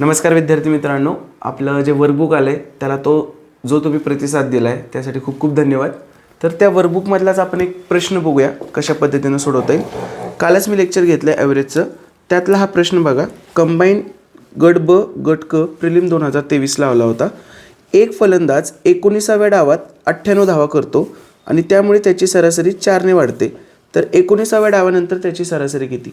नमस्कार विद्यार्थी मित्रांनो, आपलं जे वर्कबुक आलं आहे त्याला जो तुम्ही प्रतिसाद दिला आहे त्यासाठी खूप खूप धन्यवाद. तर त्या वर्कबुकमधलाच आपण एक प्रश्न बघूया कशा पद्धतीनं सोडवता येईल. कालच मी लेक्चर घेतलं आहे ॲव्हरेजचं, त्यातला हा प्रश्न बघा. कंबाईन गट ब गट क प्रिलिम 2023ला आला होता. एक फलंदाज 19व्या डावात 98 धावा करतो आणि त्यामुळे त्याची सरासरी 4ने वाढते. तर 19व्या डावानंतर त्याची सरासरी किती?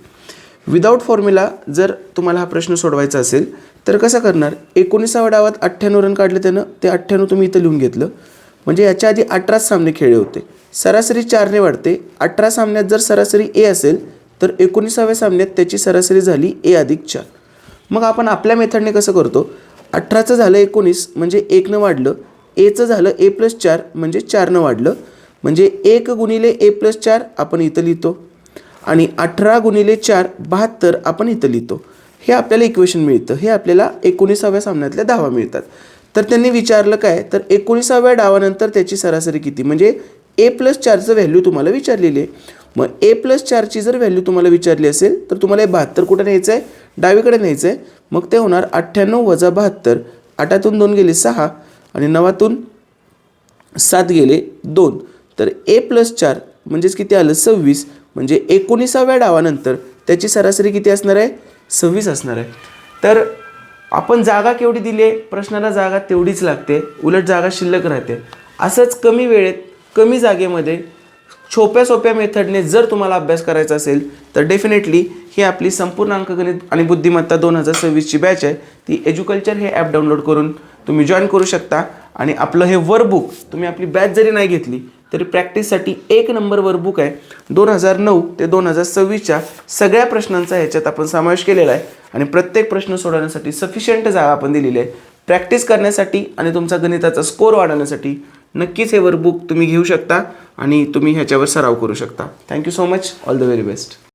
विदाऊट फॉर्म्युला जर तुम्हाला हा प्रश्न सोडवायचा असेल तर कसं करणार? 19व्या डावात 98 रन काढले त्यानं, ते 98 तुम्ही इथं लिहून घेतलं. म्हणजे याच्या आधी 18 सामने खेळले होते, सरासरी 4ने वाढते. 18 सामन्यात जर सरासरी ए असेल तर 19व्या सामन्यात त्याची सरासरी झाली a+4. मग आपण आपल्या मेथडने कसं करतो? 18चं झालं 19 म्हणजे 1नं वाढलं, एचं झालं a+4 म्हणजे 4नं वाढलं, म्हणजे 1 गुणिले a+4 आपण इथं लिहितो आणि 18 गुणिले 4 72 आपण इथं लिहितो. हे आपल्याला इक्वेशन मिळतं. हे आपल्याला 19व्या सामन्यातल्या धावा मिळतात. तर त्यांनी विचारलं काय, तर 19व्या डावानंतर त्याची सरासरी किती, म्हणजे a+4चं व्हॅल्यू तुम्हाला विचारलेली आहे. मग a+4ची जर व्हॅल्यू तुम्हाला विचारली असेल तर तुम्हाला 72 कुठं न्यायचं आहे? डावीकडे न्यायचं आहे. मग ते होणार 98 - 72. 8तून 2 गेले 6 आणि 9तून 7 गेले 2. तर a+4 म्हणजेच किती आलं? 26. म्हणजे 19व्या डावानंतर त्याची सरासरी किती असणार आहे? 26 असणार आहे. तर आपण जागा केवढी दिली आहे? प्रश्नाला जागा तेवढीच लागते, उलट जागा शिल्लक राहते. असंच कमी वेळेत कमी जागेमध्ये सोप्या मेथडने जर तुम्हाला अभ्यास करायचा असेल तर डेफिनेटली ही आपली संपूर्ण अंकगणित आणि बुद्धिमत्ता 2026ची बॅच आहे. ती एज्युकल्चर हे ॲप डाउनलोड करून तुम्ही जॉईन करू शकता. आणि आपलं हे वर्कबुक तुम्ही आपली बॅच जरी नाही घेतली तरी प्रॅक्टिससाठी 1 नंबर वर्कबुक आहे. 2009 ते 2026च्या सगळ्या प्रश्नांचा ह्याच्यात आपण समावेश केलेला आहे आणि प्रत्येक प्रश्न सोडवण्यासाठी सफिशियंट जागा आपण दिलेली आहे. प्रॅक्टिस करण्यासाठी आणि तुमचा गणिताचा स्कोर वाढवण्यासाठी नक्कीच हे वर्कबुक तुम्ही घेऊ शकता आणि तुम्ही ह्याच्यावर सराव करू शकता. Thank you so much. All the very best.